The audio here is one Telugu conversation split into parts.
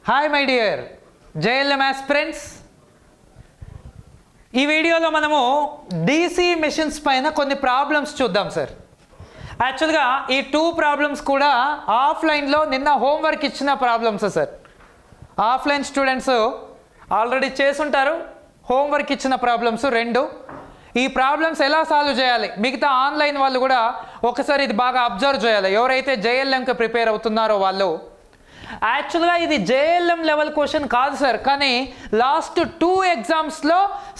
Hi my dear JLM aspirants. ఈ వీడియోలో మనము DC మెషిన్స్ పైన కొన్ని ప్రాబ్లమ్స్ చూద్దాం సార్. యాక్చువల్గా ఈ 2 ప్రాబ్లమ్స్ కూడా ఆఫ్లైన్లో నిన్న హోంవర్క్ ఇచ్చిన problems sir. Offline students already చేసుంటారు, హోంవర్క్ ఇచ్చిన ప్రాబ్లమ్స్ 2. ఈ ప్రాబ్లమ్స్ ఎలా సాల్వ్ చేయాలి మిగతా ఆన్లైన్ వాళ్ళు కూడా ఒకసారి ఇది బాగా అబ్జర్వ్ చేయాలి, ఎవరైతే JLMకి ప్రిపేర్ అవుతున్నారో వాళ్ళు. యాక్చువల్గా ఇది JLM లెవెల్ క్వశ్చన్ కాదు సార్, కానీ లాస్ట్ 2 ఎగ్జామ్స్లో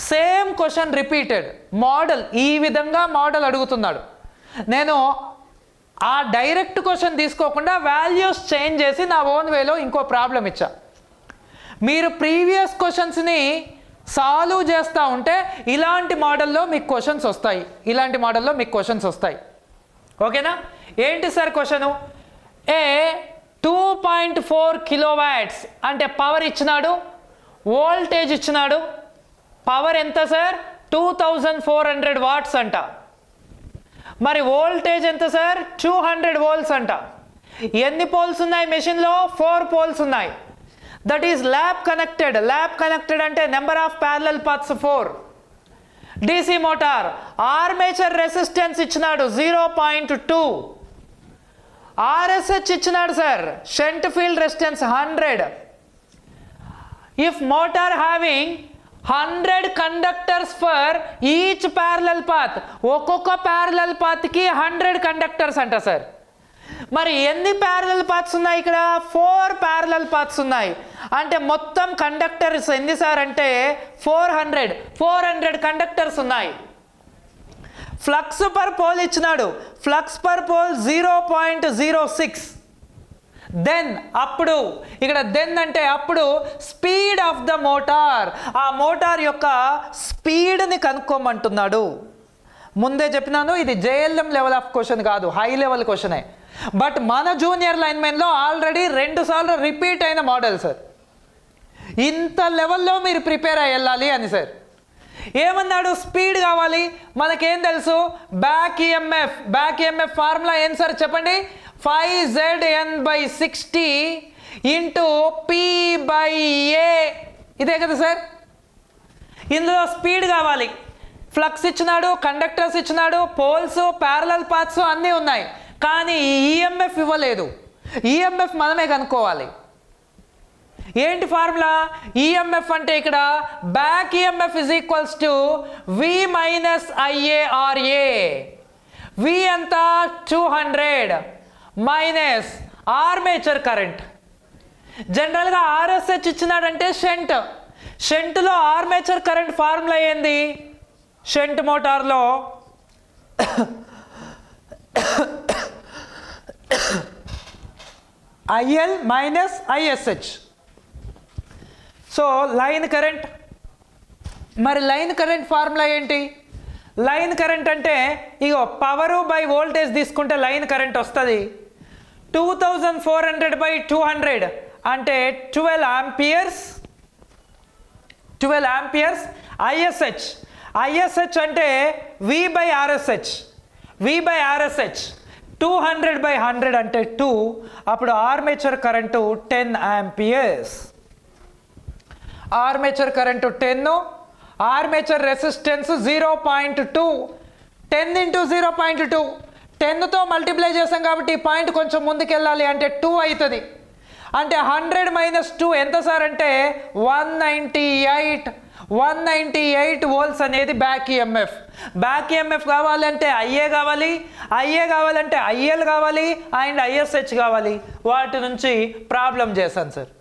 సేమ్ క్వశ్చన్ రిపీటెడ్. మోడల్ ఈ విధంగా మోడల్ అడుగుతున్నాడు. నేను ఆ డైరెక్ట్ క్వశ్చన్ తీసుకోకుండా వాల్యూస్ చేంజ్ చేసి నా ఓన్ వేలో ఇంకో ప్రాబ్లం ఇచ్చా. మీరు ప్రీవియస్ క్వశ్చన్స్ని సాల్వ్ చేస్తూ ఉంటే ఇలాంటి మోడల్లో మీకు క్వశ్చన్స్ వస్తాయి. ఓకేనా? ఏంటి సార్ క్వశ్చను? 2.4 కిలోవాట్స్ అంటే పవర్ ఇచ్చినాడు, వోల్టేజ్ ఇచ్చినాడు. పవర్ ఎంత సార్? 2400 వాట్స్ అంట. మరి వోల్టేజ్ ఎంత సార్? 200 వోల్ట్స్ అంట. ఎన్ని పోల్స్ ఉన్నాయి మెషిన్లో? 4 పోల్స్ ఉన్నాయి. దట్ ఈస్ ల్యాబ్ కనెక్టెడ్ అంటే number of parallel paths 4. DC motor armature resistance ఇచ్చినాడు 0.2. RSH ఇచ్చినాడు sir, shunt field resistance 100. If motor having 100 conductors for each parallel path, ఒక్కొక్క ప్యారలల్ పాత్కి 100 కండక్టర్స్ అంట సార్. మరి ఎన్ని ప్యారలల్ పాత్స్ ఉన్నాయి ఇక్కడ? 4 ప్యారలల్ పాత్స్ ఉన్నాయి. అంటే మొత్తం కండక్టర్స్ ఎన్ని సార్ అంటే 400 కండక్టర్స్ ఉన్నాయి. ఫ్లక్స్ పర్ పోల్ ఇచ్చినాడు, ఫ్లక్స్ పర్ పోల్ 0.06. దెన్ అప్పుడు ఇక్కడ దెన్ అంటే అప్పుడు స్పీడ్ ఆఫ్ ద మోటార్, ఆ మోటార్ యొక్క స్పీడ్ని కనుక్కోమంటున్నాడు. ముందే చెప్పినాను ఇది JLM లెవెల్ ఆఫ్ క్వశ్చన్ కాదు, హై లెవెల్ క్వశ్చనే. బట్ మన జూనియర్ లైన్మెన్లో ఆల్రెడీ 2 సార్లు రిపీట్ అయిన మోడల్ సార్. ఇంత లెవెల్లో మీరు ప్రిపేర్ అయ్యి వెళ్ళాలి అని సార్. ఏమన్నాడు? స్పీడ్ కావాలి. మనకేం తెలుసు? బ్యాక్ EMF ఫార్ములా ఏం సార్ చెప్పండి? 5ZN/60 into P/A. ఇదే కదా సార్. ఇందులో స్పీడ్ కావాలి. ఫ్లక్స్ ఇచ్చినాడు, కండక్టర్స్ ఇచ్చినాడు, పోల్స్, ప్యారలల్ పాత్స్ అన్నీ ఉన్నాయి. కానీ EMF ఇవ్వలేదు. EMF మనమే కనుక్కోవాలి. ఏంటి ఫార్ములా? EMF అంటే ఇక్కడ back EMF is equals to V minus IARA. V ఎంత? 200 మైనస్ ఆర్మేచర్ కరెంట్. జనరల్గా RSH ఇచ్చినాడంటే షంట్లో ఆర్మేచర్ కరెంట్ ఫార్ములా ఏంది? షంట్ మోటార్లో IL minus ISH. So line current. మరి లైన్ కరెంట్ ఫార్ములా ఏంటి? లైన్ కరెంట్ అంటే ఇగో పవరు బై వోల్టేజ్ తీసుకుంటే లైన్ కరెంట్ వస్తుంది. 2400/200 అంటే 12 ఆంపియర్స్. ISH అంటే V/RSH. 200/100 అంటే 2. అప్పుడు armature current 10 amperes. Armature current 10, armature resistance 0.2. 10 × 0.2 10తో మల్టిప్లై చేసాం కాబట్టి పాయింట్ కొంచెం ముందుకెళ్ళాలి అంటే 2 అవుతుంది. అంటే 100 - 2 ఎంత సార్ అంటే 198 వోల్ట్స్ అనేది బ్యాక్ EMF. బ్యాక్ EMF కావాలంటే IA కావాలి IL కావాలి అండ్ ISH కావాలి. వాటి నుంచి ప్రాబ్లం చేశాను సార్.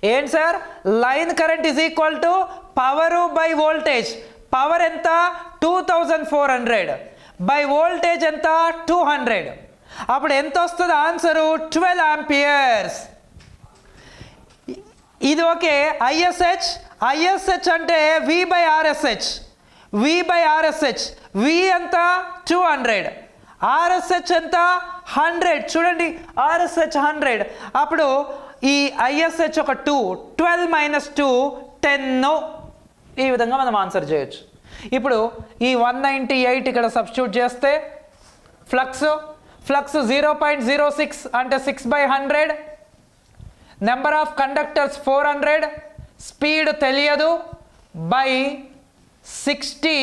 ఏంటి sir? Line current is equal to power by voltage. Power ఎంత? 2400 బై వోల్టేజ్ ఎంత? 200. అప్పుడు ఎంత వస్తుంది ఆన్సరు? 12 ఆంపియర్స్. ఇది ఓకే. ISH అంటే V/RSH. V ఎంత? 200. RSH ఎంత? 100. చూడండి RSH 100. అప్పుడు ఈ ISH ఒక 2. 12 - 2 10. ఈ విధంగా మనం ఆన్సర్ చేయొచ్చు. ఇప్పుడు ఈ 198 ఇక్కడ సబ్స్టిట్యూట్ చేస్తే ఫ్లక్స్ 0.06 అంటే 6/100. నెంబర్ ఆఫ్ కండక్టర్స్ 400, స్పీడ్ తెలియదు బై 60.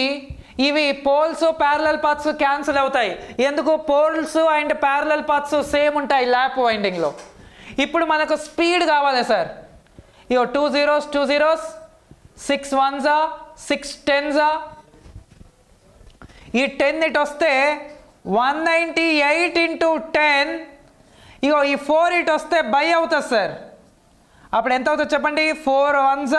ఇవి పోల్స్ ప్యారలల్ పాత్స్ క్యాన్సిల్ అవుతాయి. ఎందుకు? Poles and parallel paths same ఉంటాయి ల్యాప్ వైండింగ్లో. ఇప్పుడు మనకు స్పీడ్ కావాలి సార్. ఇగో 2 zeros 2 zeros, 6 ones 6 10s. ఈ 10 ఇటు వస్తే 198 into 10. ఇగో ఈ 4 ఇటు వస్తే బై అవుతుంది సార్. అప్పుడు ఎంత అవుతుంది చెప్పండి? 4 ones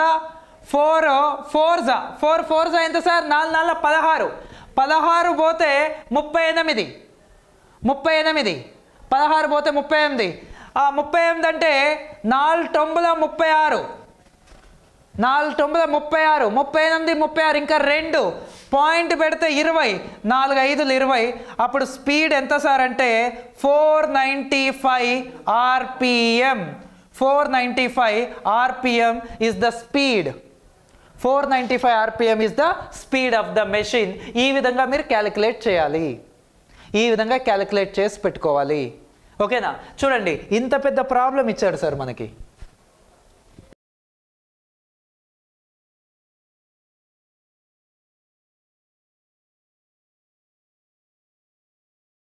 4 4s 4 4s ఎంత సార్? 4 4 16. 16 పోతే 38. 38 16 పోతే 38. 38 అంటే 4 9 36. 4 9 36, 38 36, ఇంకా 2 పాయింట్ పెడితే 20, 4 5 20. అప్పుడు స్పీడ్ ఎంత సార్ అంటే 495 RPM. 495 RPM is the speed. 495 RPM is the speed of the machine. ఈ విధంగా మీరు క్యాలిక్యులేట్ చేయాలి. ఈ విధంగా క్యాలిక్యులేట్ చేసి పెట్టుకోవాలి. ఓకేనా? చూడండి, ఇంత పెద్ద ప్రాబ్లం ఇచ్చాడు సార్ మనకి.